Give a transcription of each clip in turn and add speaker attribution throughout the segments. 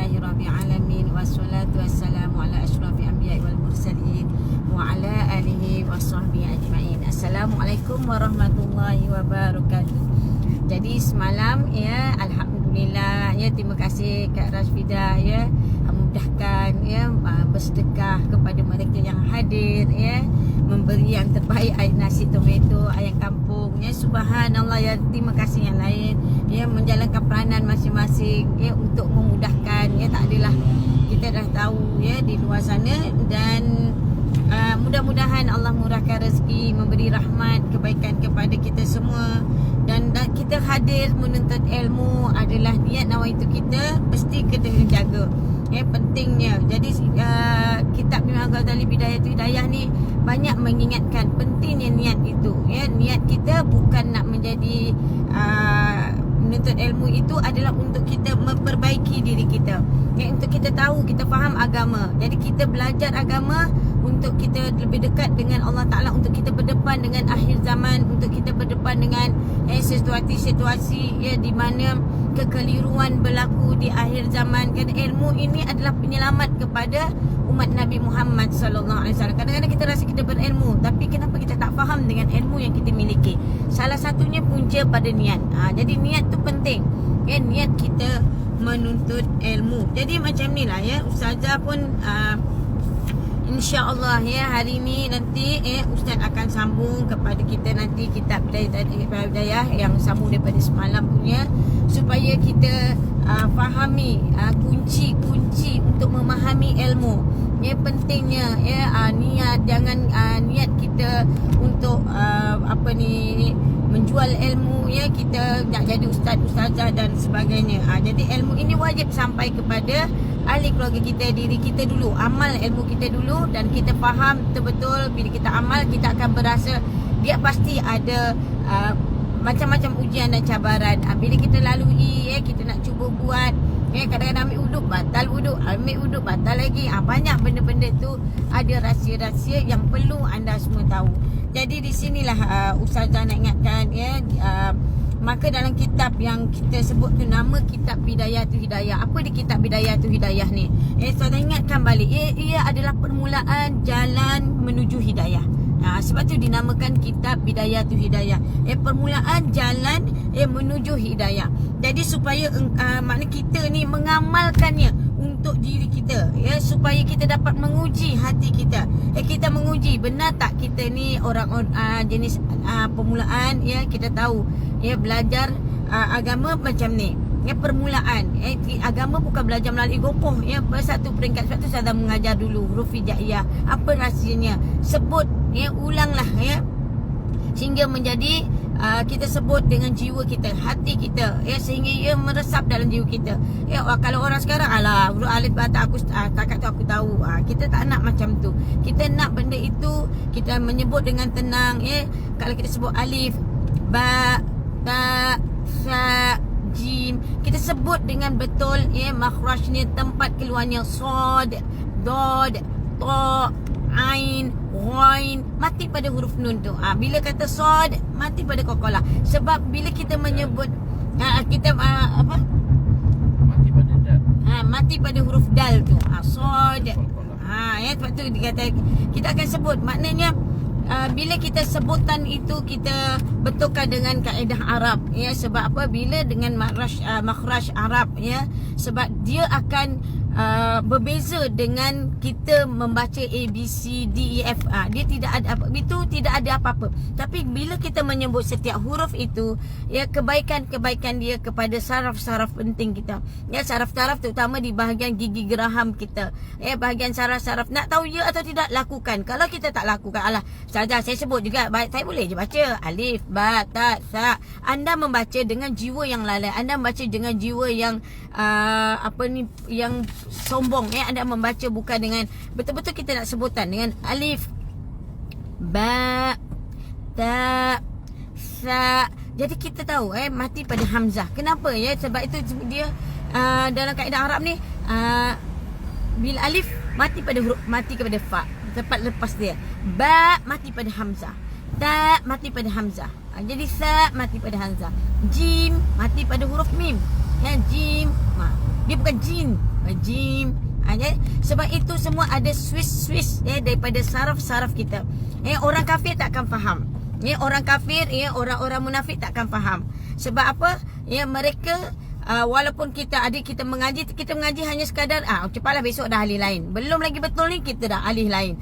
Speaker 1: Alhamdulillahirabbil alamin wassalatu wassalamu ala asyrafil anbiya'i wal mursalin wa ala alihi washabbihi ajmain. Assalamualaikum warahmatullahi wabarakatuh. Jadi semalam ya, alhamdulillah ya, terima kasih Kak Rashfidah ya, mudahkan ya, bersedekah kepada mereka yang hadir ya, memberi yang terbaik, air nasi tomato, ayam kampung ya, subhanallah ya, terima kasih yang lain ya, menjalankan peranan masing-masing ya untuk memudahkan ya. Tak adalah, kita dah tahu ya di luar sana, dan mudah-mudahan Allah murahkan rezeki, memberi rahmat kebaikan kepada kita semua. Dan kita hadir menuntut ilmu adalah niat nawaitu kita mesti kena jaga ya, pentingnya. Jadi kitab Imam Ghazali Bidayatul Hidayah ni banyak mengingatkan pentingnya niat itu ya. Niat kita bukan nak menjadi menuntut ilmu, itu adalah untuk kita memperbaiki diri kita ya, untuk kita tahu, kita faham agama. Jadi kita belajar agama untuk kita lebih dekat dengan Allah Ta'ala, untuk kita berdepan dengan akhir zaman, untuk kita berdepan dengan situasi-situasi ya, di mana kekeliruan berlaku di akhir zaman. Kerana ilmu ini adalah penyelamat kepada umat Nabi Muhammad SAW. Kadang-kadang kita rasa kita berilmu, tapi kenapa kita tak faham dengan ilmu yang kita miliki? Salah satunya punca pada niat. Jadi niat tu penting ya, niat kita menuntut ilmu. Jadi macam ni lah ya, Ustazah pun InsyaAllah ya, hari ni nanti Ustaz akan sambung kepada kita nanti kitab Bidayah yang sambung daripada semalam punya, supaya kita fahami kunci-kunci untuk memahami ilmu ya. Pentingnya ya, niat, jangan niat kita untuk menjual ilmu ya, kita nak jadi ustaz-ustazah dan sebagainya. Jadi ilmu ini wajib sampai kepada ahli keluarga kita, diri kita dulu, amal ilmu kita dulu, dan kita faham betul-betul. Bila kita amal, kita akan berasa dia pasti ada macam-macam ujian dan cabaran. Bila kita lalui ya, kita nak cuba buat ya, kadang-kadang ambil uduk batal uduk, ambil uduk batal lagi. Banyak benda-benda tu ada rahsia-rahsia yang perlu anda semua tahu. Jadi di sinilah Ustazah nak ingatkan ya, maka dalam kitab yang kita sebut tu, nama kitab Bidayatul Hidayah. Apa di kitab Bidayatul Hidayah ni? Ustazah ingatkan balik, ia adalah permulaan jalan menuju hidayah. Sebab tu dinamakan kitab Bidayatul Hidayah. Permulaan jalan menuju hidayah. Jadi supaya makna kita ni mengamalkannya untuk diri kita ya, supaya kita dapat menguji hati kita. Kita menguji benar tak kita ni orang jenis permulaan ya. Kita tahu ya, belajar agama macam ni ya, permulaan agama bukan belajar melalui gopoh ya, satu peringkat. Sebab tu saya dah mengajar dulu huruf hijaiyah, apa rahsianya, sebut ya, ulanglah ya, sehingga menjadi kita sebut dengan jiwa kita, hati kita ya, sehingga ia meresap dalam jiwa kita ya. Kalau orang sekarang, alah huruf alif ba ta aku takat tu aku tahu, kita tak nak macam tu. Kita nak benda itu kita menyebut dengan tenang ya. Kalau kita sebut alif, ba, ta, sa, jim, kita sebut dengan betul ya, makhrajnya, tempat keluarnya, sad, dad, ta, ain, ghain, mati pada huruf nun tu. Bila kata sad, mati pada qalqalah. Sebab bila kita menyebut kita mati pada dal. Mati pada huruf dal tu. Sad. Ya, sebab tu dikata kita akan sebut, maknanya bila kita sebutan itu kita betulkan dengan kaedah Arab ya. Sebab apa? Bila dengan makhraj Arab ya, sebab dia akan berbeza dengan kita membaca A, B, C, D, E, F. Dia tidak ada apa, itu tidak ada apa-apa. Tapi bila kita menyebut setiap huruf itu ya, kebaikan-kebaikan dia kepada saraf-saraf penting kita ya, saraf-saraf terutama di bahagian gigi geraham kita ya, bahagian saraf-saraf. Nak tahu ya atau tidak, lakukan. Kalau kita tak lakukan, alah saja saya sebut juga, baik, saya boleh je baca alif, ba, ta, sa. Anda membaca dengan jiwa yang lalai, anda membaca dengan jiwa yang yang sombong ya. Anda membaca bukan dengan betul-betul kita nak sebutan dengan alif, ba, ta, sa. Jadi kita tahu mati pada hamzah. Kenapa ya? Sebab itu dia dalam kaedah Arab ni bila alif mati pada huruf, mati kepada fa, tepat lepas dia. Ba mati pada hamzah, ta mati pada hamzah. Jadi sa mati pada hamzah, jim mati pada huruf mim ya, jim. Dia bukan jin. Jim. Sebab itu semua ada switch daripada saraf-saraf kita. Orang kafir takkan faham. Orang kafir, orang-orang munafik takkan faham. Sebab apa? Mereka walaupun kita mengaji hanya sekadar cepatlah besok dah alih lain. Belum lagi betul ni kita dah alih lain.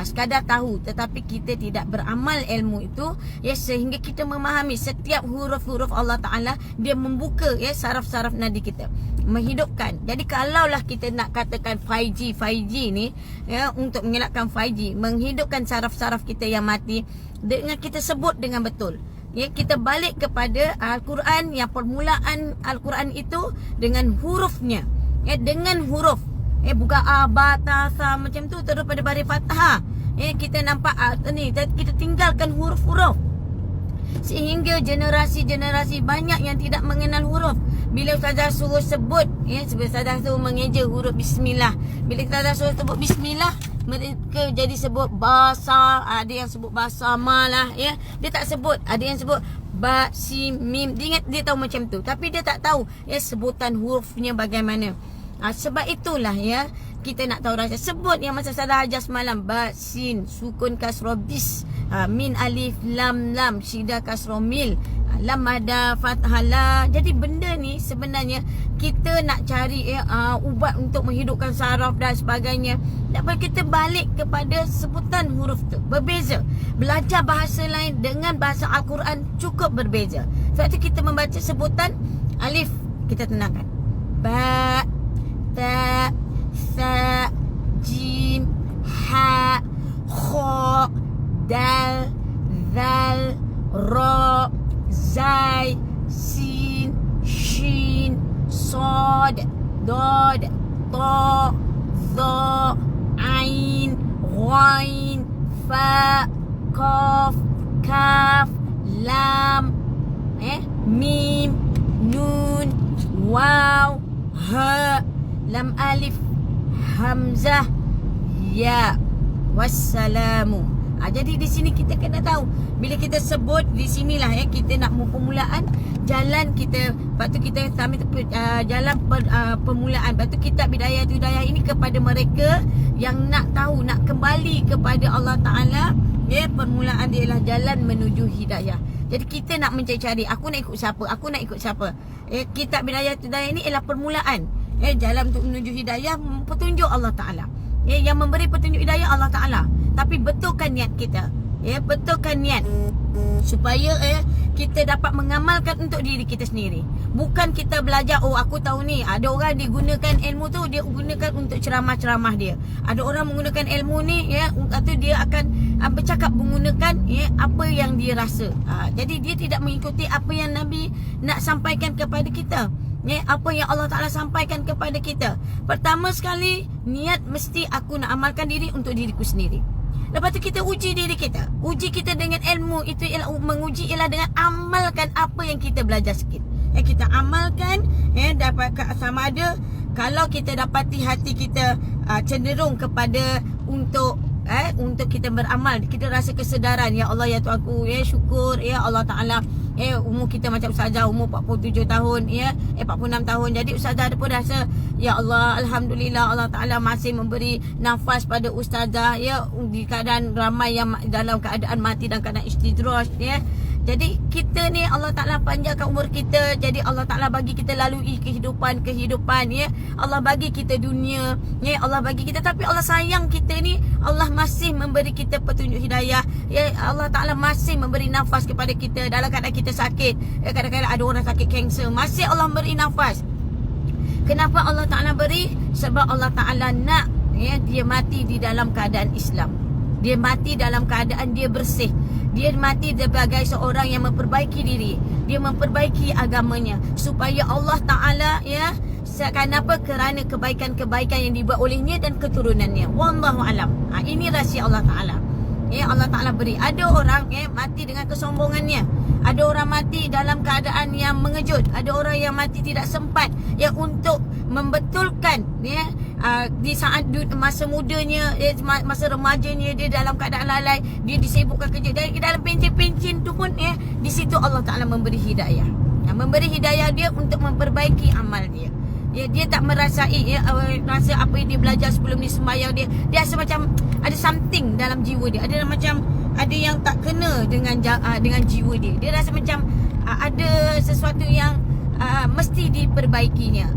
Speaker 1: Sekadar tahu, tetapi kita tidak beramal ilmu itu sehingga kita memahami setiap huruf-huruf Allah Taala. Dia membuka saraf-saraf nadi kita, menghidupkan. Jadi kalaulah kita nak katakan 5G ni untuk mengelakkan 5G, menghidupkan saraf-saraf kita yang mati, dengan kita sebut dengan betul. Kita balik kepada Al-Quran, yang permulaan Al-Quran itu dengan hurufnya. Dengan huruf. Bukan ba, ta, sa macam tu terus pada baris fathah. Kita nampak ni, kita tinggalkan huruf-huruf. Sehingga generasi-generasi banyak yang tidak mengenal huruf. Bila ustazah suruh sebut, ustazah suruh mengeja huruf bismillah. Bila ustazah suruh sebut bismillah, mereka jadi sebut basa. Ada yang sebut basa malah, dia tak sebut. Ada yang sebut ba, sin, mim. Dia ingat dia tahu macam tu, tapi dia tak tahu sebutan hurufnya bagaimana. Sebab itulah kita nak tahu rahsia. Sebut yang masa Ustazah ajar semalam, ba, sin, sukun kasroh bis, min alif lam lam, syiddah kasroh mil, lam ada fathah la. Jadi benda ni sebenarnya kita nak cari ubat untuk menghidupkan saraf dan sebagainya. Dapat kita balik kepada sebutan huruf tu. Berbeza. Belajar bahasa lain dengan bahasa Al-Quran cukup berbeza. Sebab tu kita membaca sebutan alif, kita tenangkan. Ba, ta, sa, jim, ha, kha, dal, zal, ra, zai, sin, shin, sad, dad, ta, za, ain, ghain, fa, qaf, kaf, lam, mim, nun, waw, ha, lam alif, hamzah, ya, wassalamu. Jadi di sini kita kena tahu. Bila kita sebut di sinilah kita nak permulaan jalan kita. Lepas tu kita sambil jalan permulaan. Lepas tu kitab Bidayah ini kepada mereka yang nak tahu, nak kembali kepada Allah Ta'ala. Permulaan dia ialah jalan menuju hidayah. Jadi kita nak mencari, aku nak ikut siapa? Kitab Bidayah ini ialah permulaan. Jalan untuk menuju hidayah, petunjuk Allah Ta'ala. Yang memberi petunjuk hidayah Allah Ta'ala. Tapi betulkan niat kita. Betulkan niat supaya kita dapat mengamalkan untuk diri kita sendiri. Bukan kita belajar, aku tahu ni, ada orang digunakan ilmu tu, dia gunakan untuk ceramah-ceramah dia. Ada orang menggunakan ilmu ni atau dia akan bercakap menggunakan apa yang dia rasa. Jadi dia tidak mengikuti apa yang Nabi nak sampaikan kepada kita. Apa yang Allah Ta'ala sampaikan kepada kita. Pertama sekali, niat mesti aku nak amalkan diri untuk diriku sendiri. Lepas tu kita uji diri kita. Uji kita dengan ilmu itu ialah menguji ialah dengan amalkan apa yang kita belajar sikit. Kita amalkan dapat sama ada kalau kita dapati hati kita cenderung kepada untuk kita beramal, kita rasa kesedaran, ya Allah ya Tuhanku, syukur Allah Ta'ala. Umur kita macam ustazah umur 47 tahun 46 tahun. Jadi ustazah pun rasa, ya Allah, alhamdulillah Allah Ta'ala masih memberi nafas pada ustazah di keadaan ramai yang dalam keadaan mati dan keadaan istidraj. Jadi kita ni Allah Ta'ala panjangkan umur kita. Jadi Allah Ta'ala bagi kita lalui kehidupan Allah bagi kita dunia, Allah bagi kita. Tapi Allah sayang kita ni, Allah masih memberi kita petunjuk hidayah. Allah Ta'ala masih memberi nafas kepada kita dalam keadaan kita sakit. Kadang-kadang ada orang sakit kanser, masih Allah beri nafas. Kenapa Allah Ta'ala beri? Sebab Allah Ta'ala nak dia mati di dalam keadaan Islam. Dia mati dalam keadaan dia bersih. Dia mati sebagai seorang yang memperbaiki diri. Dia memperbaiki agamanya supaya Allah Ta'ala kenapa? Kerana kebaikan-kebaikan yang dibuat olehnya dan keturunannya. Wallahu alam. Ini rahsia Allah Ta'ala. Allah Ta'ala beri. Ada orang mati dengan kesombongannya. Ada orang mati dalam keadaan yang mengejut. Ada orang yang mati tidak sempat untuk membetulkan di saat masa mudanya, masa remajanya dia dalam keadaan lalai, dia disibukkan kerja. Dan dalam pencin-pencin tu pun di situ Allah Ta'ala memberi hidayah. Memberi hidayah dia untuk memperbaiki amal dia. ya, dia tak merasai ya, rasa apa yang dia belajar sebelum ni sembahyang dia rasa macam ada something dalam jiwa dia, ada macam ada yang tak kena dengan jiwa dia. Dia rasa macam ada sesuatu yang mesti diperbaikinya.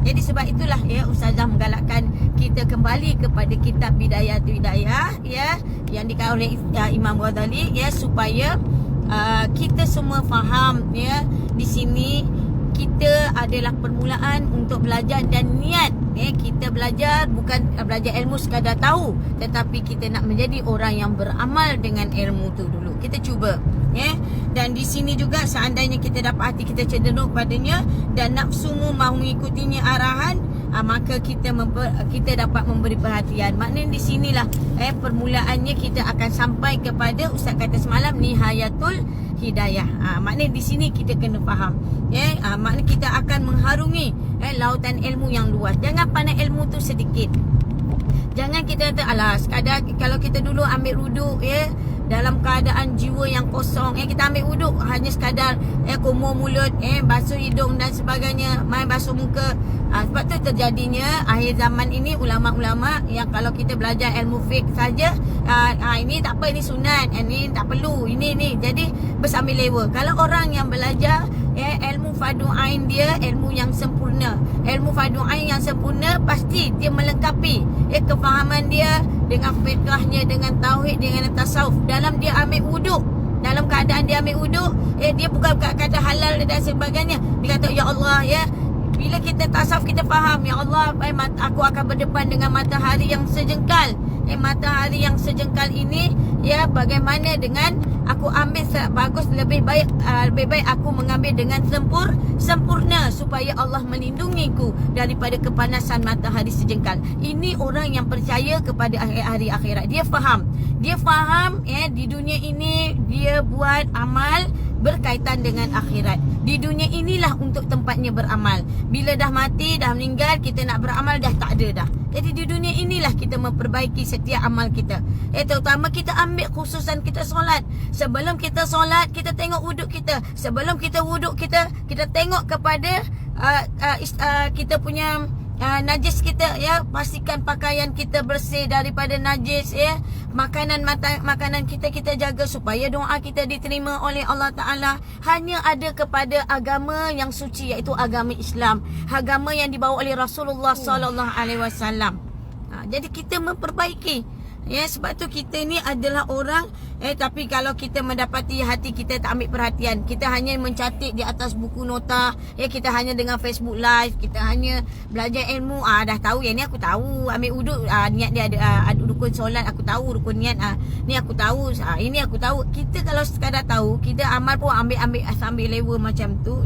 Speaker 1: Jadi sebab itulah ya Ustazah menggalakkan kita kembali kepada kitab Bidayatul Hidayah ya, yang dikarang oleh Imam Ghazali ya, supaya kita semua faham ya, di sini kita adalah permulaan untuk belajar dan niat kita belajar bukan belajar ilmu sekadar tahu, tetapi kita nak menjadi orang yang beramal dengan ilmu tu dulu. Kita cuba dan di sini juga seandainya kita dapat hati kita cenderung padanya dan nafsumu mahu mengikutinya arahan, maka kita dapat memberi perhatian. Maknanya di sinilah permulaannya kita akan sampai kepada Ustaz kata semalam Nihayatul Hidayah. Maknanya di sini kita kena faham maknanya kita akan mengharungi lautan ilmu yang luas. Jangan pandang ilmu tu sedikit. Jangan kita kata alah sekadar kalau kita dulu ambil wuduk dalam keadaan jiwa yang kosong kita ambil wuduk hanya sekadar kumur mulut basuh hidung dan sebagainya, main basuh muka. Sebab tu terjadinya akhir zaman ini ulama-ulama yang kalau kita belajar ilmu fiqh saja, ini tak apa, ini sunat, ini tak perlu, ini jadi bersambil lewa. Kalau orang yang belajar ilmu fardu ain dia ilmu yang sempurna, ilmu fardu ain yang sempurna, pasti dia melengkapi kefahaman dia dengan fiqhnya, dengan tauhid, dengan tasawuf. Dalam dia ambil wuduk, dalam keadaan dia ambil wuduk, dia bukan kata halal dan sebagainya. Dia kata ya Allah bila kita tasawuf kita faham ya Allah, aku akan berdepan dengan matahari yang sejengkal. Matahari yang sejengkal ini bagaimana dengan aku ambil bagus, lebih baik aku mengambil dengan sempurna supaya Allah melindungiku daripada kepanasan matahari sejengkal. Ini orang yang percaya kepada hari akhirat. Dia faham di dunia ini dia buat amal berkaitan dengan akhirat. Di dunia inilah untuk tempatnya beramal. Bila dah mati, dah meninggal, kita nak beramal dah tak ada dah. Jadi di dunia inilah kita memperbaiki setiap amal kita. Terutama kita ambil khususan kita solat. Sebelum kita solat, kita tengok wuduk kita. Sebelum kita wuduk kita tengok kepada kita punya najis kita pastikan pakaian kita bersih daripada najis makanan kita jaga supaya doa kita diterima oleh Allah Taala. Hanya ada kepada agama yang suci, iaitu agama Islam, agama yang dibawa oleh Rasulullah sallallahu alaihi wasallam. Jadi kita memperbaiki. Sebab tu kita ni adalah orang tapi kalau kita mendapati hati kita tak ambil perhatian, kita hanya mencatat di atas buku nota, kita hanya dengan Facebook live, kita hanya belajar ilmu, dah tahu yang ni aku tahu, ambil wuduk, niat dia ada rukun solat aku tahu, rukun niat ni aku tahu, ini aku tahu. Kita kalau sekadar tahu, kita amal pun ambil sambil lewa macam tu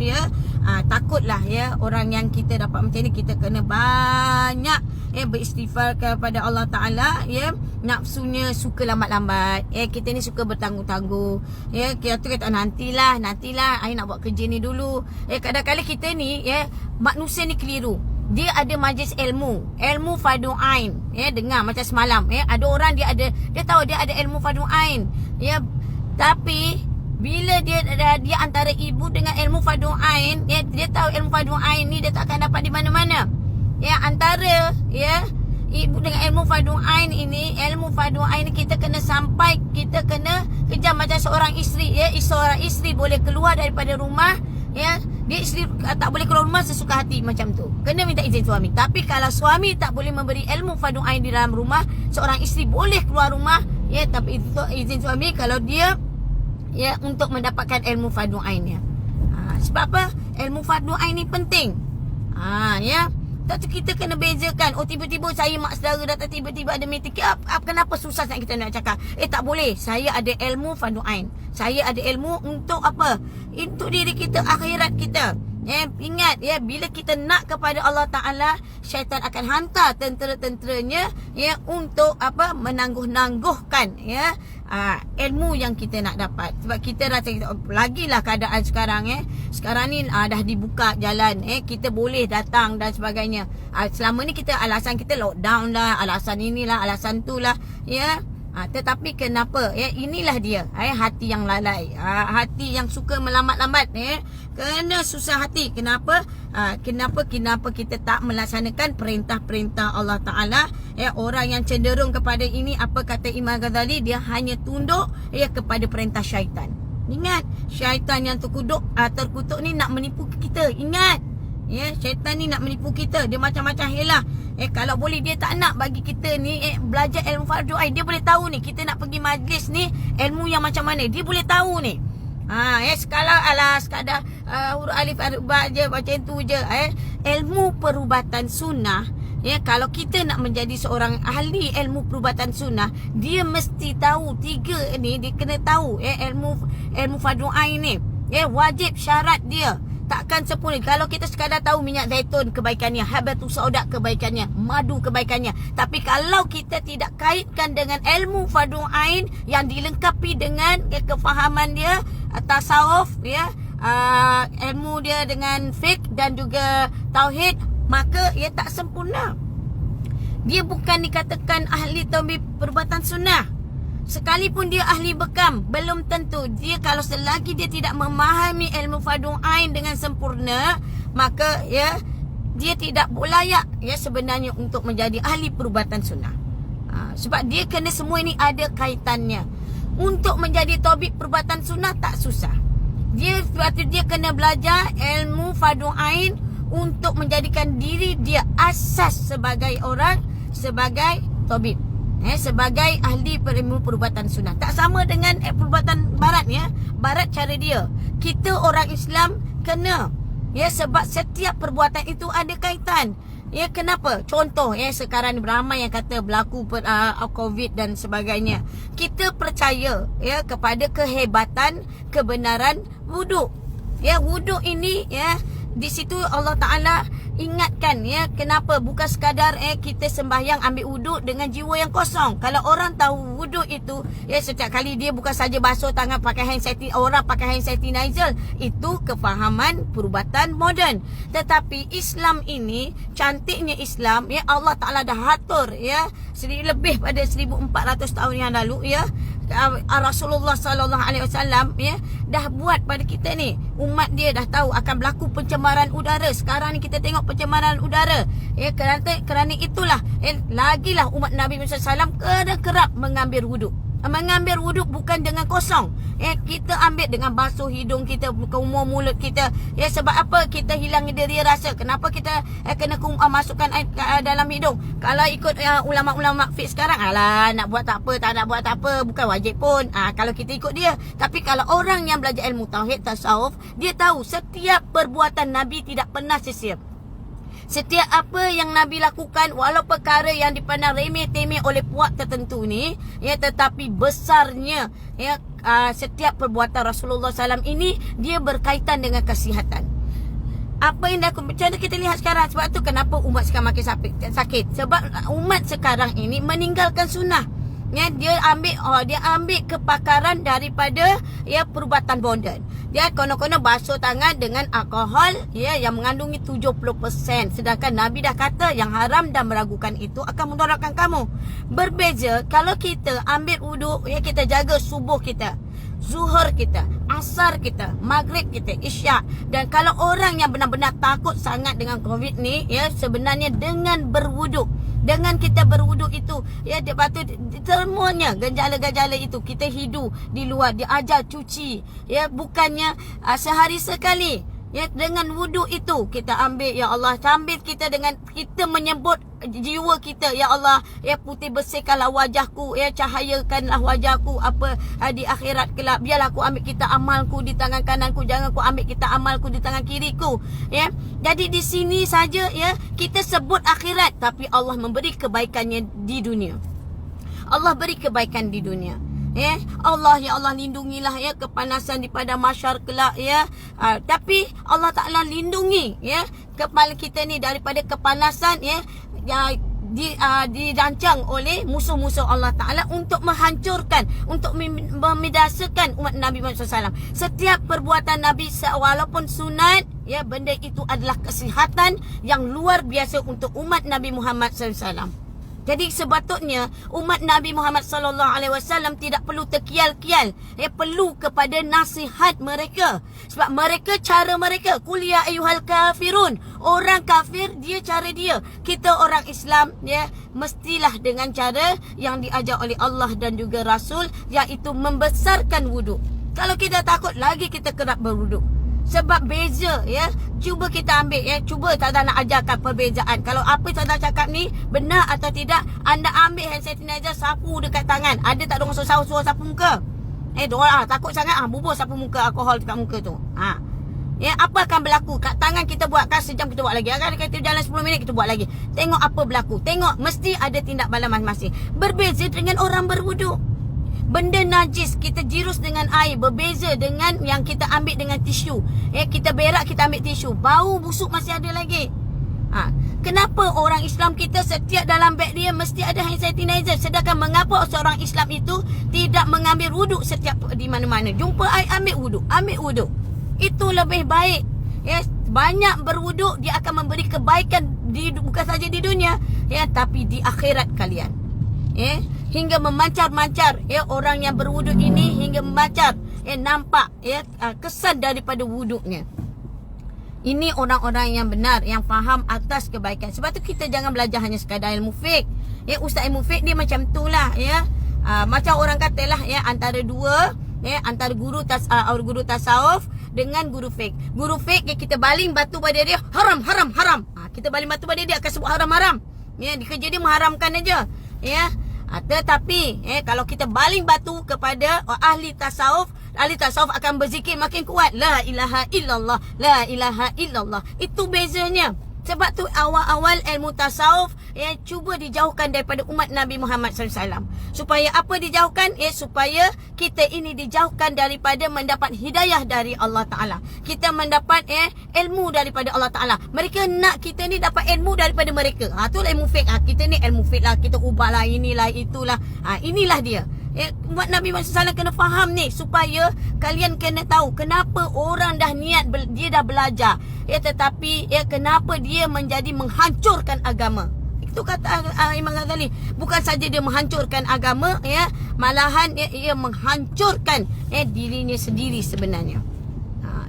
Speaker 1: takutlah orang yang kita dapat macam ni. Kita kena banyak beristighfar kepada Allah Ta'ala. Nafsunya suka lambat-lambat, kita ni suka bertangguh-tangguh, kita kata nantilah I nak buat kerja ni dulu. Kadang-kadang kita ni manusia ni keliru. Dia ada majlis ilmu fardu ain, dengar macam semalam, ada orang dia tahu dia ada ilmu fardu ain, tapi bila dia antara ibu dengan ilmu fardu ain, dia tahu ilmu fardu ain ni dia tak akan dapat di mana-mana. Antara ibu dengan ilmu fardu ain ini, ilmu fardu ain ni kita kena sampai, kita kena kejar macam seorang isteri. Seorang isteri boleh keluar daripada rumah, dia isteri tak boleh keluar rumah sesuka hati macam tu, kena minta izin suami. Tapi kalau suami tak boleh memberi ilmu fardu ain di dalam rumah, seorang isteri boleh keluar rumah tapi itu izin suami kalau dia untuk mendapatkan ilmu fardu ainnya. Sebab apa? Ilmu fardu ain ni penting. Tu kita kena bezakan. Tiba-tiba saya mak saudara datang, tiba-tiba ada meeting. Kenapa susah sangat kita nak cakap? Tak boleh. Saya ada ilmu fardu ain. Saya ada ilmu untuk apa? Untuk diri kita, akhirat kita. Ingat bila kita nak kepada Allah Ta'ala, syaitan akan hantar tentera-tenteranya untuk apa? Menangguh-nangguhkan ilmu yang kita nak dapat. Sebab kita rasa lagilah keadaan sekarang sekarang ni dah dibuka jalan, kita boleh datang dan sebagainya. Selama ni kita alasan kita lockdown lah, alasan inilah, alasan tu lah, Tetapi kenapa? Inilah dia. Hati yang lalai. Hati yang suka melambat-lambat. Kena susah hati. Kenapa? Kenapa kita tak melaksanakan perintah-perintah Allah Ta'ala? Orang yang cenderung kepada ini, apa kata Imam Ghazali? Dia hanya tunduk kepada perintah syaitan. Ingat, syaitan yang terkutuk ni nak menipu kita. Ingat, syaitan ni nak menipu kita. Dia macam-macam helah. Kalau boleh dia tak nak bagi kita ni belajar ilmu fardu ain. Dia boleh tahu ni kita nak pergi majlis ni ilmu yang macam mana. Dia boleh tahu ni. Sekadar huruf alif ba je, macam tu je. Ilmu perubatan sunnah, kalau kita nak menjadi seorang ahli ilmu perubatan sunnah, dia mesti tahu 3 ni. Dia kena tahu ilmu fardu ain ni. Wajib syarat dia. Takkan sempurna. Kalau kita sekadar tahu minyak zaitun kebaikannya, habatus sauda kebaikannya, madu kebaikannya, tapi kalau kita tidak kaitkan dengan ilmu fardu ain yang dilengkapi dengan kefahaman dia, tasawuf, ilmu dia dengan fiqh dan juga tauhid, maka ia tak sempurna. Dia bukan dikatakan ahli tauhid perbuatan sunnah. Sekalipun dia ahli bekam, belum tentu. Dia kalau selagi dia tidak memahami ilmu fardu ain dengan sempurna, maka dia tidak layak sebenarnya untuk menjadi ahli perubatan sunnah. Sebab dia kena semua ini ada kaitannya. Untuk menjadi tabib perubatan sunnah tak susah. Dia kena belajar ilmu fardu ain untuk menjadikan diri dia asas sebagai tabib. Sebagai ahli ilmu perubatan sunnah. Tak sama dengan perubatan barat. Barat cara dia. Kita orang Islam kena. Sebab setiap perbuatan itu ada kaitan. Kenapa? Contoh sekarang ni ramai yang kata berlaku COVID dan sebagainya. Kita percaya kepada kehebatan kebenaran wuduk. Wuduk ini di situ Allah Ta'ala ingatkan kenapa bukan sekadar kita sembahyang ambil wuduk dengan jiwa yang kosong. Kalau orang tahu wuduk itu setiap kali dia bukan saja basuh tangan pakai hand sanitizer, orang pakai hand sanitizer, itu kefahaman perubatan moden. Tetapi Islam ini, cantiknya Islam, Allah Ta'ala dah atur lebih pada 1400 tahun yang lalu Rasulullah sallallahu alaihi wasallam dah buat pada kita ni, umat dia dah tahu akan berlaku pencemaran udara. Sekarang ni kita tengok pencemaran udara. Kerana itulah lagilah umat Nabi Muhammad SAW kena kerap mengambil wuduk. Mengambil wuduk bukan dengan kosong. Kita ambil dengan basuh hidung kita, kumur mulut kita. Sebab apa? Kita hilang deria rasa. Kenapa kita kena masukkan air dalam hidung? Kalau ikut ulama-ulama fiqh sekarang, nak buat tak apa, tak nak buat tak apa, bukan wajib pun. Kalau kita ikut dia. Tapi kalau orang yang belajar ilmu tauhid, tasawuf, dia tahu setiap perbuatan Nabi tidak pernah sia-sia. Setiap apa yang Nabi lakukan, walau perkara yang dipandang remeh-temeh oleh puak tertentu ni, tetapi besarnya setiap perbuatan Rasulullah SAW ini, dia berkaitan dengan kesihatan. Apa yang dah contoh kita lihat sekarang. Sebab tu kenapa umat sekarang makin sakit. Sebab umat sekarang ini meninggalkan sunnah. Dia ambil kepakaran daripada perubatan moden. Dia konon-konon basuh tangan dengan alkohol yang mengandungi 70%. Sedangkan Nabi dah kata yang haram dan meragukan itu akan mudaratkan kamu. Berbeza kalau kita ambil wuduk, kita jaga subuh kita, zuhur kita, asar kita, maghrib kita, isyak. Dan kalau orang yang benar-benar takut sangat dengan COVID ni, sebenarnya dengan berwuduk, dengan kita berwuduk itu, lepas tu semuanya gejala-gejala itu kita hidu di luar, dia ajar cuci, bukannya sehari sekali. Dengan wuduk itu kita ambil, ya Allah, sambil kita dengan kita menyebut jiwa kita, ya Allah, putih bersihkanlah wajahku, cahayakanlah wajahku di akhirat kelak. Biarlah aku ambil kita amalku di tangan kananku, jangan aku ambil kita amalku di tangan kiriku. Jadi di sini saja kita sebut akhirat, tapi Allah memberi kebaikannya di dunia. Allah beri kebaikan di dunia. Allah, ya Allah, lindungilah kepanasan di pada mahsyar kelak tapi Allah Ta'ala lindungi kepala kita ni daripada kepanasan dirancang oleh musuh-musuh Allah Ta'ala untuk menghancurkan, untuk membidasakan umat Nabi Muhammad SAW. Setiap perbuatan Nabi walaupun sunat, benda itu adalah kesihatan yang luar biasa untuk umat Nabi Muhammad SAW. Jadi sepatutnya umat Nabi Muhammad sallallahu alaihi wasallam tidak perlu terkial-kial, perlu kepada nasihat mereka. Sebab mereka cara mereka, qul ya ayyuhal kafirun. Orang kafir dia cara dia. Kita orang Islam mestilah dengan cara yang diajar oleh Allah dan juga Rasul, iaitu membesarkan wuduk. Kalau kita takut lagi kita kerap berwuduk. Sebab beza cuba kita ambil cuba Ustazah nak ajarkan perbezaan. Kalau apa Ustazah cakap ni benar atau tidak, anda ambil hand sanitizer sapu dekat tangan. Ada tak dorang suruh sapu muka? Dorang takut sangat bubur sapu muka alkohol dekat muka tu. Apa akan berlaku? Kat tangan kita buat kan sejam kita buat lagi. Akan kita jalan 10 minit kita buat lagi. Tengok apa berlaku. Tengok mesti ada tindak balas masing-masing. Berbeza dengan orang berwuduk. Benda najis kita jirus dengan air berbeza dengan yang kita ambil dengan tisu. Kita berak kita ambil tisu, bau busuk masih ada lagi. Kenapa orang Islam kita setiap dalam beg dia mesti ada hand sanitizer, sedangkan mengapa seorang Islam itu tidak mengambil wuduk setiap di mana-mana? Jumpa air ambil wuduk. Itu lebih baik. Banyak berwuduk dia akan memberi kebaikan bukan saja di dunia tapi di akhirat kalian. Hingga memancar-mancar orang yang berwuduk ini hingga memancar nampak kesan daripada wuduknya. Ini orang-orang yang benar, yang faham atas kebaikan. Sebab tu kita jangan belajar hanya sekadar ilmu fiqh. Ustaz ilmu fiqh dia macam itulah macam orang katalah antara dua antara guru tasawuf dengan guru fiqh. Guru fiqh kita baling batu pada dia haram. Kita baling batu pada dia akan sebut haram. Kerja dia mengharamkan aja. Tetapi kalau kita baling batu kepada ahli tasawuf akan berzikir makin kuat, la ilaha illallah, la ilaha illallah. Itu bezanya. Sebab tu awal-awal ilmu tasawuf cuba dijauhkan daripada umat Nabi Muhammad SAW. Supaya apa dijauhkan? Supaya kita ini dijauhkan daripada mendapat hidayah dari Allah Ta'ala. Kita mendapat ilmu daripada Allah Ta'ala. Mereka nak kita ni dapat ilmu daripada mereka. Itulah ilmu fiqh. Kita ni ilmu fiqh lah, kita ubahlah inilah itulah. Inilah dia. Umat Nabi Muhammad SAW kena faham ni, supaya kalian kena tahu kenapa orang dah niat dia dah belajar tetapi kenapa dia menjadi menghancurkan agama. Itu kata Imam Ghazali. Bukan saja dia menghancurkan agama malahan ia menghancurkan dirinya sendiri sebenarnya.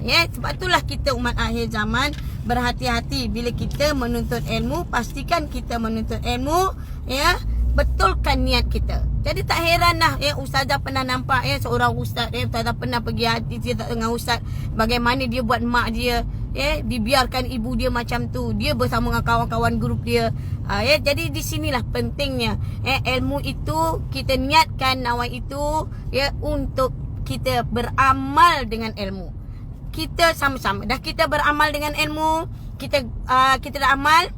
Speaker 1: Sebab itulah kita umat akhir zaman berhati-hati bila kita menuntut ilmu. Pastikan kita menuntut ilmu betulkan niat kita. Jadi tak heranlah ustazah pernah nampak seorang ustaz ustazah pernah pergi hati dengan ustaz, bagaimana dia buat mak dia dibiarkan ibu dia macam tu, dia bersama dengan kawan-kawan grup dia. Jadi di sinilah pentingnya ilmu itu kita niatkan nawai itu untuk kita beramal dengan ilmu. Kita sama-sama dah kita beramal dengan ilmu, kita dah amal.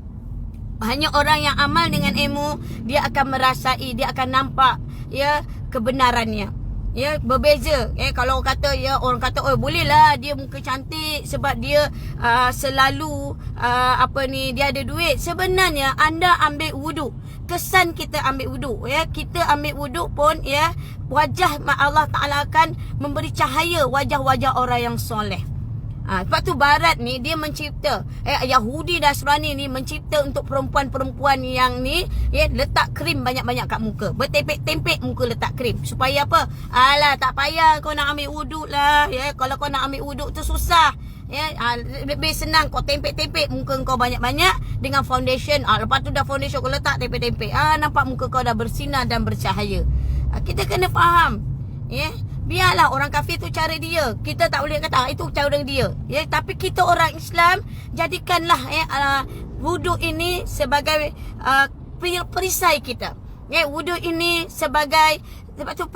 Speaker 1: Hanya orang yang amal dengan ilmu, dia akan merasai, dia akan nampak kebenarannya. Berbeza. Kalau orang kata oh bolehlah dia muka cantik sebab dia selalu dia ada duit. Sebenarnya anda ambil wuduk, kesan kita ambil wuduk kita ambil wuduk pun wajah Allah Ta'ala akan memberi cahaya wajah-wajah orang yang soleh. Sebab tu Barat ni dia mencipta Yahudi dan Nasrani ni mencipta untuk perempuan-perempuan yang ni letak krim banyak-banyak kat muka, bertempek-tempek muka letak krim. Supaya apa? Alah tak payah kau nak ambil wuduk lah kalau kau nak ambil wuduk tu susah lebih senang kau tempek-tempek muka kau banyak-banyak dengan foundation. Lepas tu dah foundation kau letak tempek-tempek, nampak muka kau dah bersinar dan bercahaya. Kita kena faham biarlah orang kafir tu cara dia, kita tak boleh kata itu cara dia tapi kita orang Islam jadikanlah wuduk ini sebagai perisai kita. Wuduk ini sebagai sebab tu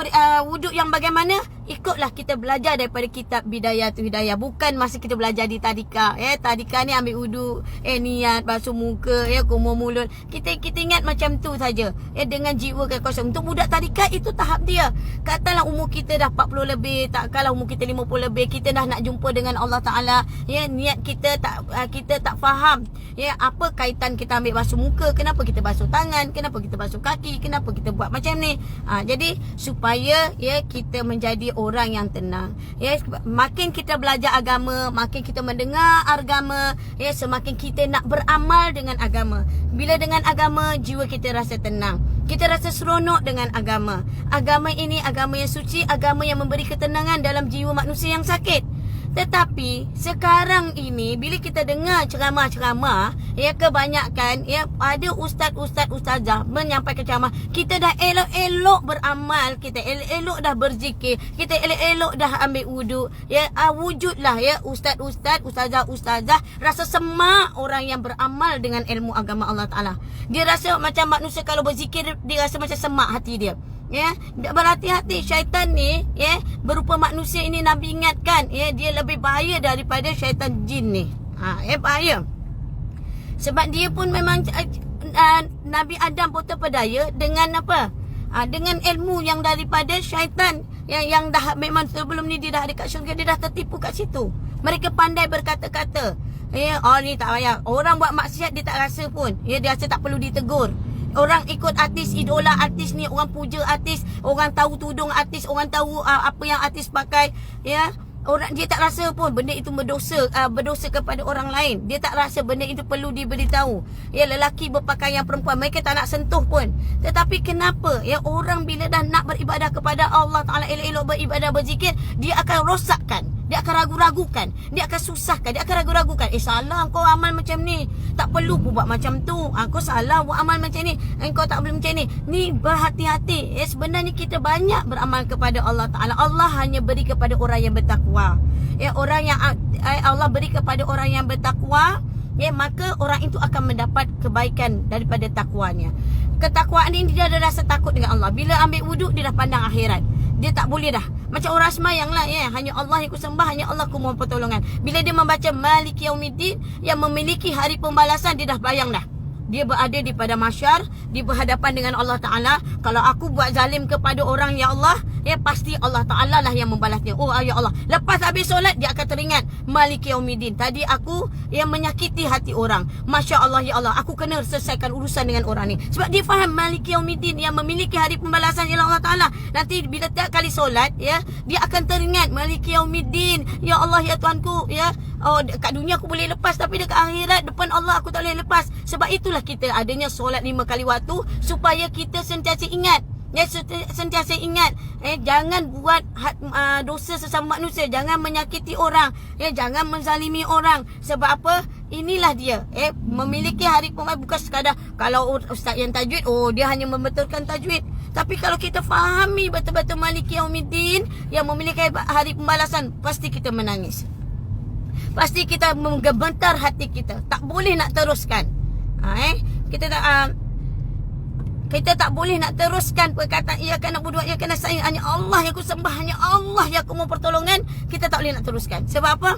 Speaker 1: wuduk yang bagaimana ikutlah kita belajar daripada kitab Bidayatul Hidayah. Bukan masa kita belajar di tadika tadika ni ambil wuduk niat basuh muka kumur mulut, kita ingat macam tu saja dengan jiwa kosong. Untuk budak tadika itu tahap dia. Katalah umur kita dah 40 lebih, takkanlah umur kita 50 lebih, kita dah nak jumpa dengan Allah Ta'ala niat kita tak faham apa kaitan kita ambil basuh muka, kenapa kita basuh tangan, kenapa kita basuh kaki, kenapa kita buat macam ni. Jadi supaya ya kita menjadi orang yang tenang. Ya, makin kita belajar agama, makin kita mendengar agama, ya semakin kita nak beramal dengan agama. Bila dengan agama, jiwa kita rasa tenang. Kita rasa seronok dengan agama. Agama ini agama yang suci, agama yang memberi ketenangan dalam jiwa manusia yang sakit. Tetapi sekarang ini bila kita dengar ceramah-ceramah, ya kebanyakan ya ada ustazah menyampaikan ceramah, kita dah elok-elok beramal, kita elok-elok dah berzikir, kita elok-elok dah ambil wuduk, ya wujudlah ya ustazah rasa semak orang yang beramal dengan ilmu agama Allah Taala. Dia rasa macam manusia kalau berzikir dia rasa macam semak hati dia. Ya, berhati-hati syaitan ni ya, berupa manusia ini Nabi ingatkan ya, dia lebih bahaya daripada syaitan jin ni. Bahaya. Sebab dia pun memang Nabi Adam pun terpedaya dengan apa? Dengan ilmu yang daripada syaitan yang dah memang sebelum ni dia dah dekat syurga, dia dah tertipu kat situ. Mereka pandai berkata-kata. Ya, ni tak payah. Orang buat maksiat dia tak rasa pun. Ya, dia rasa tak perlu ditegur. Orang ikut artis, idola artis ni, orang puja artis, orang tahu tudung artis, orang tahu apa yang artis pakai, ya. Orang dia tak rasa pun benda itu berdosa kepada orang lain. Dia tak rasa benda itu perlu diberitahu. Ya, lelaki berpakaian perempuan, mereka tak nak sentuh pun. Tetapi kenapa ya orang bila dah nak beribadah kepada Allah Taala, elok-elok beribadah, berzikir, dia akan rosakkan. Dia akan ragu-ragukan, dia akan susahkan, dia akan ragu-ragukan. Salah kau amal macam ni, tak perlu buat macam tu. Kau salah buat amal macam ni, kau tak boleh macam ni. Ni berhati-hati. Sebenarnya kita banyak beramal kepada Allah Taala. Allah hanya beri kepada orang yang bertakwa. Ya, orang yang Allah beri kepada orang yang bertakwa, ya, maka orang itu akan mendapat kebaikan daripada takwanya. Ketakwaan ini dia ada rasa takut dengan Allah. Bila ambil wuduk dia dah pandang akhirat. Dia tak boleh dah. Macam orang semayang lah ya. Hanya Allah yang ku sembah, hanya Allah ku mohon pertolongan. Bila dia membaca Maliki Yaumiddin yang memiliki hari pembalasan, dia dah bayang dah. Dia berada di pada mahsyar, di berhadapan dengan Allah Ta'ala. Kalau aku buat zalim kepada orang, ya Allah, ya pasti Allah Ta'ala lah yang membalasnya. Oh ya Allah, lepas habis solat dia akan teringat Maliki Yaumiddin, tadi aku yang menyakiti hati orang. Masya Allah, ya Allah, aku kena selesaikan urusan dengan orang ni. Sebab dia faham Maliki Yaumiddin yang memiliki hari pembalasan ialah Allah Ta'ala. Nanti bila tiap kali solat, ya, dia akan teringat Maliki Yaumiddin, ya Allah, ya Tuhanku, ya. Oh, kat dunia aku boleh lepas, tapi dekat akhirat depan Allah aku tak boleh lepas. Sebab itulah kita adanya solat 5 kali waktu, supaya kita sentiasa ingat. Ya, sentiasa ingat, jangan buat dosa sesama manusia, jangan menyakiti orang, ya, jangan menzalimi orang. Sebab apa? Inilah dia, memiliki hari pembalasan. Bukan sekadar kalau ustaz yang tajwid, dia hanya membetulkan tajwid. Tapi kalau kita fahami betul-betul Maliki Yaumiddin yang memiliki hari pembalasan, pasti kita menangis. Pasti kita menggemetar hati kita. Tak boleh nak teruskan. Kita tak boleh nak teruskan perkataan iyyaka na'budu wa iyyaka nasta'in, hanya Allah yang ku sembah, hanya Allah yang ku mohon pertolongan. Kita tak boleh nak teruskan. Sebab apa?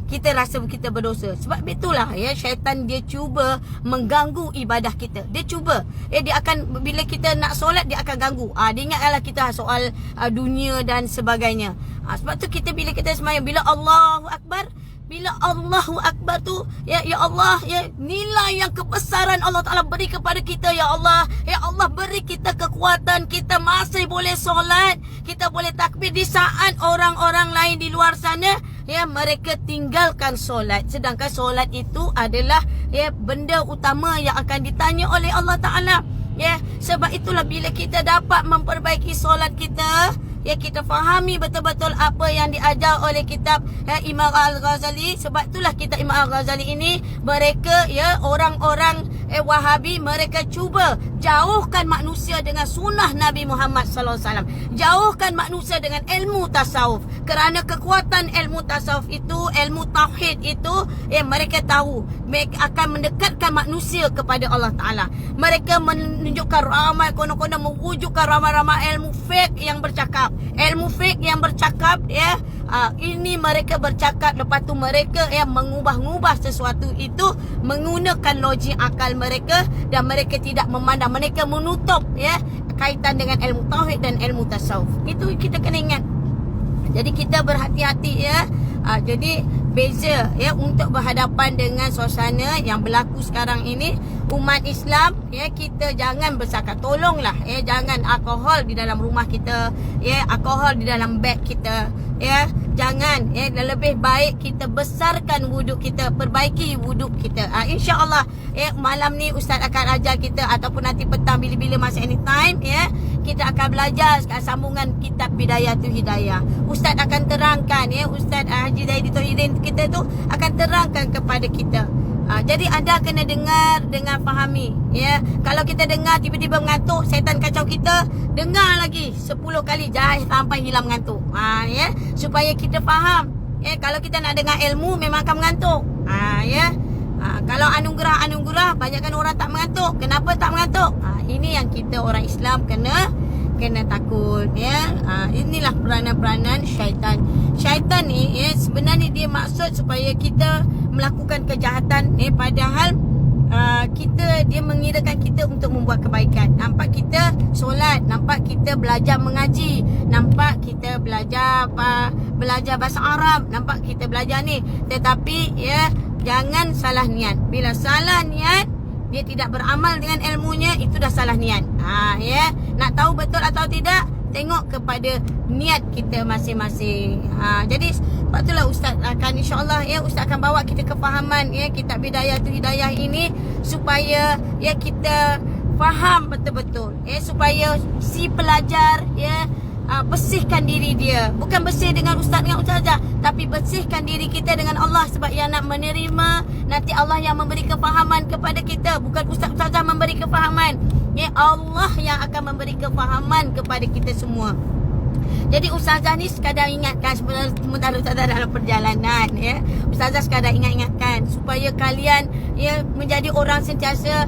Speaker 1: Kita rasa kita berdosa. Sebab itulah ya, syaitan dia cuba mengganggu ibadah kita. Dia cuba. Dia akan, bila kita nak solat, dia akan ganggu. Dia ingatlah kita soal dunia dan sebagainya. Sebab tu kita bila kita sembahyang, bila Allahu Akbar, bila Allahu Akbar tu, ya Allah, ya, nilai yang kebesaran Allah Ta'ala beri kepada kita, ya Allah. Ya Allah, beri kita kekuatan, kita masih boleh solat, kita boleh takbir di saat orang-orang lain di luar sana, ya, mereka tinggalkan solat. Sedangkan solat itu adalah ya benda utama yang akan ditanya oleh Allah Ta'ala. Ya, sebab itulah bila kita dapat memperbaiki solat kita, ya, kita fahami betul-betul apa yang diajar oleh kitab Imam Al-Ghazali. Sebab itulah kitab Imam Al-Ghazali ini, mereka ya orang-orang Wahabi, mereka cuba jauhkan manusia dengan sunnah Nabi Muhammad SAW. Jauhkan manusia dengan ilmu tasawuf. Kerana kekuatan ilmu tasawuf itu, ilmu tauhid itu, mereka tahu mereka akan mendekatkan manusia kepada Allah Ta'ala. Mereka menunjukkan ramai, konon-konon mewujudkan ramai-ramai ilmu fake yang bercakap. Ilmu fake yang bercakap, ya, ini mereka bercakap, lepas tu mereka mengubah-ubah sesuatu itu menggunakan logik akal mereka, dan mereka tidak memandang, mereka menutup ya kaitan dengan ilmu tauhid dan ilmu tasawuf. Itu kita kena ingat. Jadi kita berhati-hati ya. Jadi beza ya untuk berhadapan dengan suasana yang berlaku sekarang ini. umat Islam, ya, kita jangan bersakat. Tolonglah, ya, jangan alkohol di dalam rumah kita, ya, alkohol di dalam beg kita, ya. Jangan, ya, lebih baik kita besarkan wuduk kita, perbaiki wuduk kita. InsyaAllah, ya, malam ni Ustaz akan ajar kita, ataupun nanti petang bila-bila masa anytime, ya, kita akan belajar sambungan kitab Bidayatul Hidayah. Ustaz akan terangkan, ya, Ustaz Haji Zaidi Tauhidin kita tu akan terangkan kepada kita. Jadi anda kena dengar dengan fahami, ya. Kalau kita dengar tiba-tiba mengantuk, syaitan kacau kita, dengar lagi 10 kali sampai hilang mengantuk. Ya, supaya kita faham. Ya, kalau kita nak dengar ilmu memang akan mengantuk. Ya. Kalau anugerah banyakkan orang tak mengantuk. Kenapa tak mengantuk? Ini yang kita orang Islam kena takut, ya. Inilah peranan-peranan syaitan. Syaitan ni, ya, sebenarnya dia maksud supaya kita melakukan kejahatan, padahal dia mengirakan kita untuk membuat kebaikan. Nampak kita solat, nampak kita belajar mengaji, nampak kita belajar bahasa Arab, nampak kita belajar ni. Tetapi, ya, jangan salah niat. Bila salah niat, dia tidak beramal dengan ilmunya, itu dah salah niat. Ya, nak tahu betul atau tidak, tengok kepada niat kita masing-masing. Jadi sebab itulah Ustaz akan, insyaAllah, ya, Ustaz akan bawa kita kefahaman, ya, kitab Bidayatul Hidayah ini, supaya, ya, kita faham betul-betul, ya, supaya si pelajar, ya, bersihkan diri dia. Bukan bersih dengan ustaz dengan ustazah, tapi bersihkan diri kita dengan Allah. Sebab yang nak menerima, nanti Allah yang memberi kefahaman kepada kita, bukan ustaz ustazah memberi kefahaman, ya, Allah yang akan memberi kefahaman kepada kita semua. Jadi ustazah ni sekadar ingatkan sementara ustazah dalam perjalanan, ya. Ustazah sekadar ingatkan supaya kalian, ya, menjadi orang sentiasa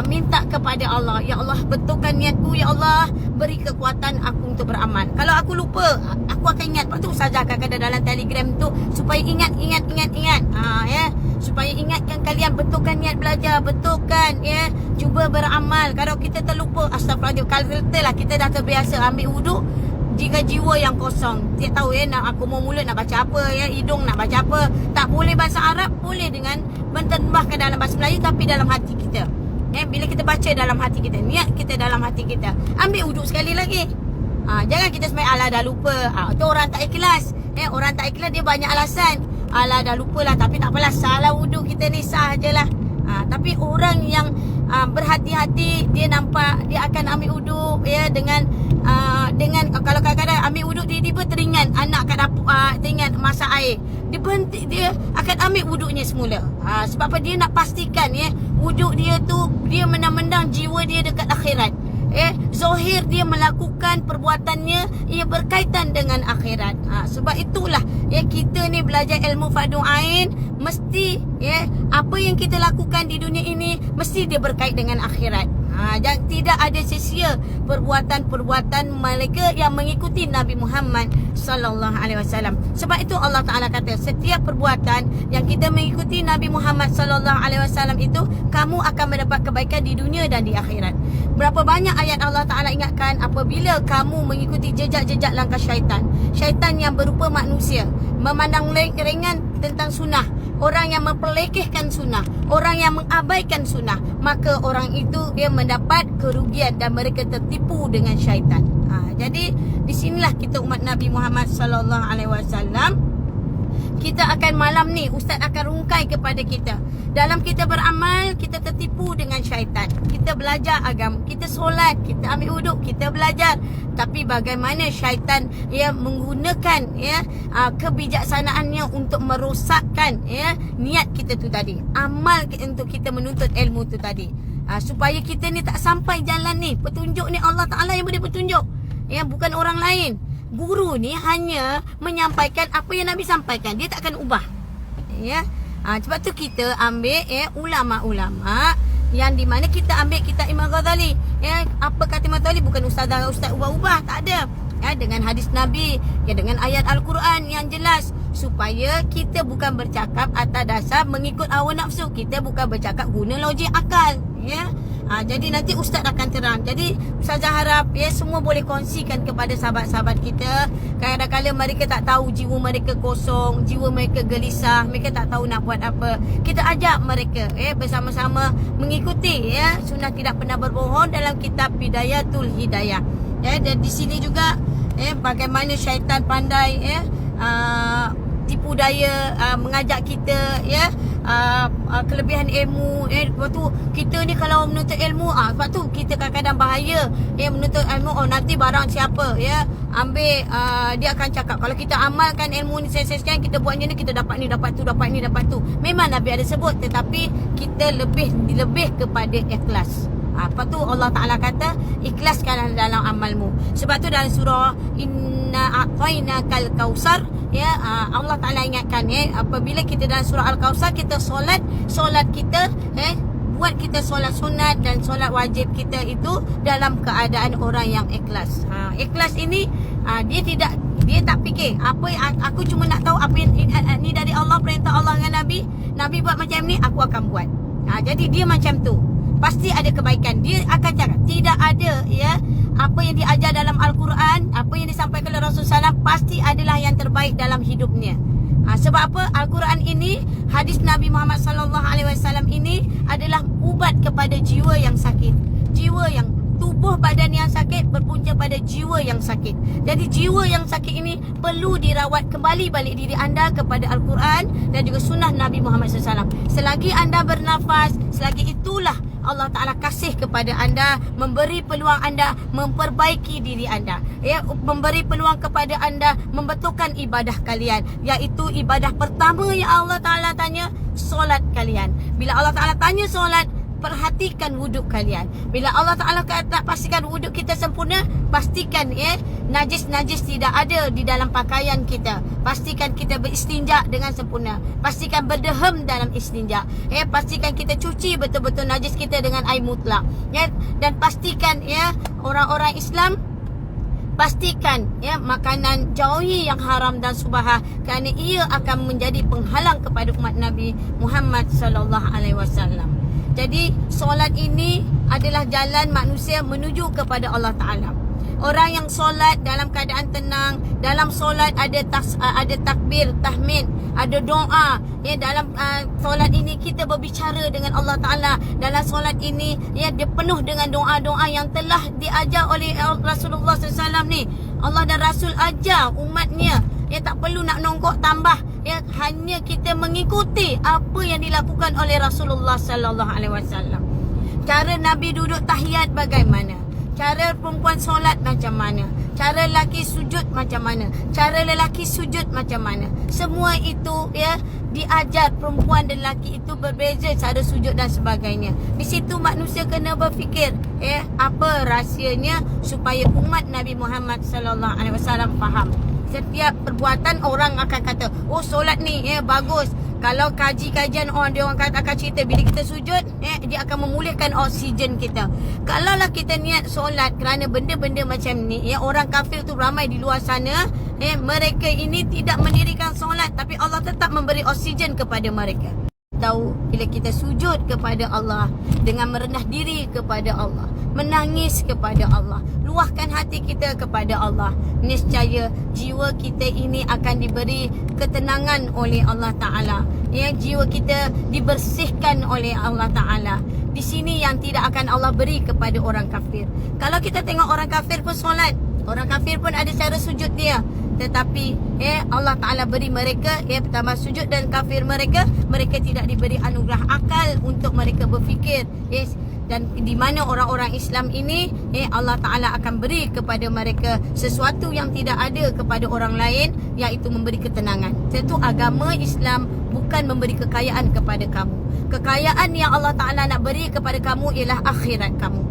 Speaker 1: minta kepada Allah. Ya Allah, betulkan niatku, ya Allah, beri kekuatan aku untuk beramal. Kalau aku lupa, aku akan ingat. Lepas tu ustazah akan ada dalam Telegram tu supaya ingat. Ya, supaya ingatkan kalian, betulkan niat belajar, betulkan, ya, cuba beramal. Kalau kita terlupa, astagfirullahaladzim, kalau kita dah terbiasa ambil wuduk jika jiwa yang kosong, tak tahu, ya, nak aku mau mulut nak baca apa, ya, hidung nak baca apa, tak boleh bahasa Arab, boleh dengan mentembahkan dalam bahasa Melayu, tapi dalam hati kita, ya, bila kita baca dalam hati kita, niat kita dalam hati kita, ambil wuduk sekali lagi. Jangan kita sembahyang ala dah lupa. Tu orang tak ikhlas, ya. Orang tak ikhlas dia banyak alasan. Ala dah lupa lah, tapi tak apalah, salah wuduk kita ni sah je lah. Tapi orang yang berhati-hati, dia nampak dia akan ambil wuduk, ya, dengan kalau kadang-kadang ambil wuduk tiba-tiba teringat anak kat dapur, teringat masak air, dia berhenti, dia akan ambil wuduknya semula. Sebab apa? Dia nak pastikan, ya, wuduk dia tu, dia menang-menang jiwa dia dekat akhirat. Zahir dia melakukan perbuatannya ia berkaitan dengan akhirat. Sebab itulah, ya, kita ni belajar ilmu fardu ain, mesti, ya, apa yang kita lakukan di dunia ini mesti dia berkait dengan akhirat. Dan tidak ada sia-sia perbuatan-perbuatan mereka yang mengikuti Nabi Muhammad sallallahu alaihi wasallam. Sebab itu Allah Taala kata, setiap perbuatan yang kita mengikuti Nabi Muhammad sallallahu alaihi wasallam itu, kamu akan mendapat kebaikan di dunia dan di akhirat. Berapa banyak ayat Allah Taala ingatkan, apabila kamu mengikuti jejak-jejak langkah syaitan, syaitan yang berupa manusia, memandang ringan tentang sunnah, orang yang memperlekehkan sunnah, orang yang mengabaikan sunnah, maka orang itu dia mendapat kerugian dan mereka tertipu dengan syaitan. Jadi di sinilah kita umat Nabi Muhammad sallallahu alaihi wasallam, kita akan malam ni Ustaz akan rungkai kepada kita. Dalam kita beramal, kita tertipu dengan syaitan. Kita belajar agama, kita solat, kita ambil wuduk, kita belajar. Tapi bagaimana syaitan, ya, menggunakan, ya, kebijaksanaannya untuk merosakkan, ya, niat kita tu tadi, amal untuk kita menuntut ilmu tu tadi. Supaya kita ni tak sampai jalan ni. Petunjuk ni Allah Ta'ala yang beri petunjuk, ya, bukan orang lain. Guru ni hanya menyampaikan apa yang Nabi sampaikan, dia tak akan ubah, ya. Sebab tu kita ambil, ya, ulama-ulama yang di mana kita ambil kitab Imam Ghazali, ya. Apa kata Imam Ghazali, bukan ustaz ubah-ubah, tak ada, ya, dengan hadis Nabi, ya, dengan ayat Al-Quran yang jelas, supaya kita bukan bercakap atas dasar mengikut hawa nafsu, kita bukan bercakap guna logik akal, ya. Jadi nanti Ustaz akan terang. Jadi Ustazah harap semua boleh kongsikan kepada sahabat-sahabat kita. Kadang-kadang mereka tak tahu, jiwa mereka kosong, jiwa mereka gelisah, mereka tak tahu nak buat apa. Kita ajak mereka bersama-sama mengikuti sunnah tidak pernah berbohong dalam kitab Bidayatul Hidayah. Dan di sini juga bagaimana syaitan pandai tipu daya, mengajak kita kelebihan ilmu. Lepas tu kita ni kalau menuntut ilmu, sebab tu kita kadang-kadang bahaya menuntut ilmu. Nanti barang siapa ambil, dia akan cakap kalau kita amalkan ilmu ni sekian, kita buat ni, kita dapat ni, dapat tu, dapat ni, dapat tu. Memang Nabi ada sebut, tetapi kita lebih kepada ikhlas. Apa tu Allah Ta'ala kata, ikhlaskan dalam amalmu. Sebab tu dalam surah Inna a'tainakal kausar, Allah Ta'ala ingatkan apabila kita dalam surah Al-Kausar, kita solat kita buat kita solat sunat dan solat wajib kita itu dalam keadaan orang yang ikhlas. Ikhlas ini dia tak fikir apa aku cuma nak tahu apa yang ni dari Allah, perintah Allah dengan Nabi buat macam ni, aku akan buat. Jadi dia macam tu, pasti ada kebaikan. Dia akan cakap tidak ada apa yang diajar dalam Al-Quran, apa yang disampaikan oleh Rasulullah SAW pasti adalah yang terbaik dalam hidupnya. Sebab apa? Al-Quran ini, hadis Nabi Muhammad SAW ini adalah ubat kepada jiwa yang sakit. Jiwa yang tubuh badan yang sakit berpunca pada jiwa yang sakit. Jadi jiwa yang sakit ini perlu dirawat kembali balik diri anda kepada Al-Quran dan juga sunnah Nabi Muhammad SAW. Selagi anda bernafas, selagi itulah Allah Ta'ala kasih kepada anda, memberi peluang anda memperbaiki diri anda, memberi peluang kepada anda membetulkan ibadah kalian, iaitu ibadah pertama yang Allah Ta'ala tanya, solat kalian. Bila Allah Ta'ala tanya solat, perhatikan wuduk kalian. Bila Allah Ta'ala nak pastikan wuduk kita sempurna, pastikan najis-najis tidak ada di dalam pakaian kita. Pastikan kita beristinja dengan sempurna. Pastikan berdehem dalam istinja. Pastikan kita cuci betul-betul najis kita dengan air mutlak. Dan pastikan orang-orang Islam, pastikan makanan jauhi yang haram dan subahah, kerana ia akan menjadi penghalang kepada umat Nabi Muhammad sallallahu alaihi wasallam. Jadi solat ini adalah jalan manusia menuju kepada Allah Ta'ala. Orang yang solat dalam keadaan tenang, dalam solat ada takbir, tahmid, ada doa. Dalam solat ini kita berbicara dengan Allah Ta'ala. Dalam solat ini dia penuh dengan doa-doa yang telah diajar oleh Rasulullah SAW ni. Allah dan Rasul ajar umatnya. Tak perlu nak nongkok tambah. Hanya kita mengikuti apa yang dilakukan oleh Rasulullah sallallahu alaihi wasallam. Cara Nabi duduk tahiyat bagaimana? Cara perempuan solat macam mana? Cara lelaki sujud macam mana? Cara lelaki sujud macam mana? Semua itu diajar. Perempuan dan lelaki itu berbeza cara sujud dan sebagainya. Di situ manusia kena berfikir apa rahsianya supaya umat Nabi Muhammad sallallahu alaihi wasallam faham. Setiap perbuatan orang akan kata, solat ni bagus. Kalau kajian dia orang akan cerita bila kita sujud, dia akan memulihkan oksigen kita. Kalaulah kita niat solat kerana benda-benda macam ni, orang kafir tu ramai di luar sana, mereka ini tidak mendirikan solat, tapi Allah tetap memberi oksigen kepada mereka. Tahu bila kita sujud kepada Allah dengan merendah diri kepada Allah, menangis kepada Allah, luahkan hati kita kepada Allah, niscaya jiwa kita ini akan diberi ketenangan oleh Allah Ta'ala. Jiwa kita dibersihkan oleh Allah Ta'ala. Di sini yang tidak akan Allah beri kepada orang kafir. Kalau kita tengok orang kafir pun solat, orang kafir pun ada cara sujud dia, tetapi Allah Ta'ala beri mereka pertama sujud, dan kafir mereka tidak diberi anugerah akal untuk mereka berfikir. Dan di mana orang-orang Islam ini Allah Ta'ala akan beri kepada mereka sesuatu yang tidak ada kepada orang lain, iaitu memberi ketenangan. Tentu agama Islam bukan memberi kekayaan kepada kamu. Kekayaan yang Allah Ta'ala nak beri kepada kamu ialah akhirat kamu.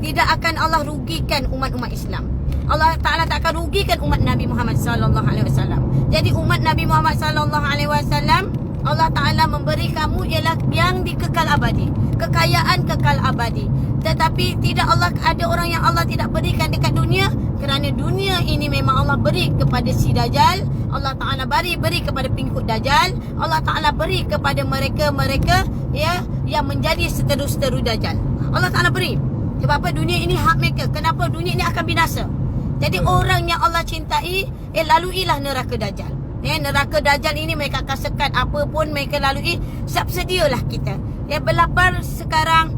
Speaker 1: Tidak akan Allah rugikan umat-umat Islam. Allah Ta'ala tak akan rugikan umat Nabi Muhammad sallallahu alaihi wasallam. Jadi umat Nabi Muhammad sallallahu alaihi wasallam, Allah Ta'ala memberi kamu ialah yang dikekal abadi, kekayaan kekal abadi. Tetapi tidak ada orang yang Allah tidak berikan dekat dunia, kerana dunia ini memang Allah beri kepada si Dajjal. Allah Ta'ala beri kepada pengikut Dajjal. Allah Ta'ala beri kepada mereka yang menjadi seteru-seteru Dajjal. Allah Ta'ala beri. Sebab apa? Dunia ini hak mereka. Kenapa? Dunia ini akan binasa. Jadi orang yang Allah cintai, laluilah neraka Dajjal. Neraka Dajjal ini mereka akan sekat. Apa pun mereka lalui, sedialah kita. Berlapar sekarang,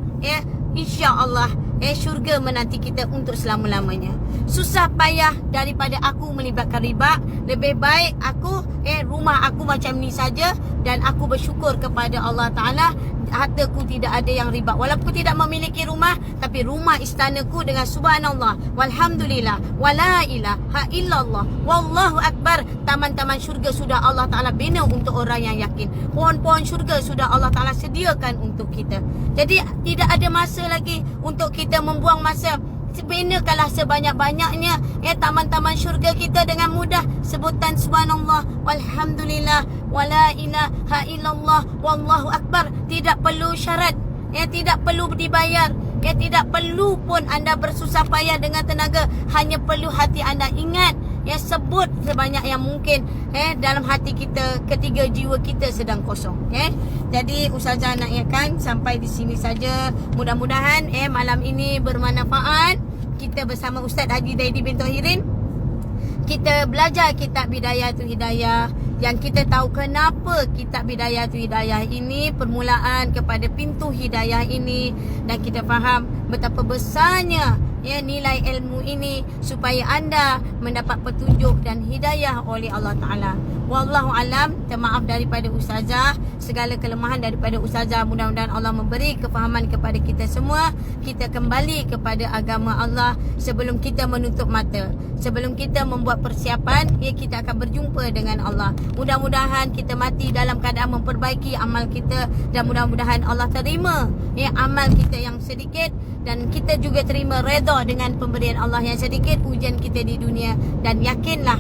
Speaker 1: insya-Allah syurga menanti kita untuk selama-lamanya. Susah payah daripada aku melibatkan riba. Lebih baik aku rumah aku macam ni saja, dan aku bersyukur kepada Allah Ta'ala, hartaku tidak ada yang riba. Walaupun tidak memiliki rumah, tapi rumah istanaku dengan subhanallah, walhamdulillah, wala ilaha illallah, wallahu akbar. Taman-taman syurga sudah Allah Ta'ala bina untuk orang yang yakin. Pohon-pohon syurga sudah Allah Ta'ala sediakan untuk kita. Jadi tidak ada masa lagi untuk kita membuang masa. Binakanlah sebanyak-banyaknya taman-taman syurga kita dengan mudah. Sebutan subhanallah, walhamdulillah, wala ilaha illallah, wallahu akbar. Tidak perlu syarat, tidak perlu dibayar, tidak perlu pun anda bersusah payah dengan tenaga. Hanya perlu hati anda ingat, sebut sebanyak yang mungkin dalam hati kita ketika jiwa kita sedang kosong. Jadi Ustazah nak sampai di sini saja. Mudah-mudahan malam ini bermanfaat. Kita bersama Ustaz Haji Zaidi bin Tahirin, kita belajar kitab Bidayatul Hidayah, yang kita tahu kenapa kitab Bidayatul Hidayah ini permulaan kepada pintu hidayah ini, dan kita faham betapa besarnya nilai ilmu ini supaya anda mendapat petunjuk dan hidayah oleh Allah Ta'ala. Wallahu alam. Termaaf daripada Ustazah, segala kelemahan daripada Ustazah. Mudah-mudahan Allah memberi kefahaman kepada kita semua. Kita kembali kepada agama Allah sebelum kita menutup mata, sebelum kita membuat persiapan, kita akan berjumpa dengan Allah. Mudah-mudahan kita mati dalam keadaan memperbaiki amal kita, dan mudah-mudahan Allah terima amal kita yang sedikit, dan kita juga terima redha dengan pemberian Allah yang sedikit, ujian kita di dunia. Dan yakinlah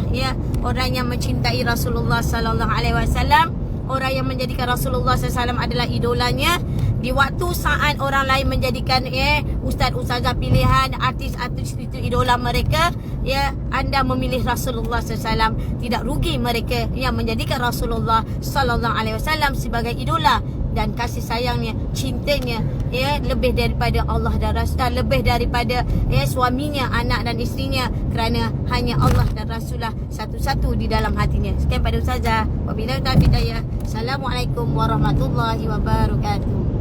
Speaker 1: orang yang mencintai Rasulullah sallallahu alaihi wasallam, orang yang menjadikan Rasulullah SAW adalah idolanya, di waktu saat orang lain menjadikan ustaz-ustazah pilihan, artis-artis itu idola mereka, anda memilih Rasulullah SAW. Tidak rugi mereka yang menjadikan Rasulullah SAW sebagai idola, dan kasih sayangnya, cintanya lebih daripada Allah dan Rasul, lebih daripada suaminya, anak dan isterinya, kerana hanya Allah dan Rasulullah satu-satu di dalam hatinya. Sekian pada Ustazah. Wabillahi taufiq hidayah. Assalamualaikum warahmatullahi wabarakatuh.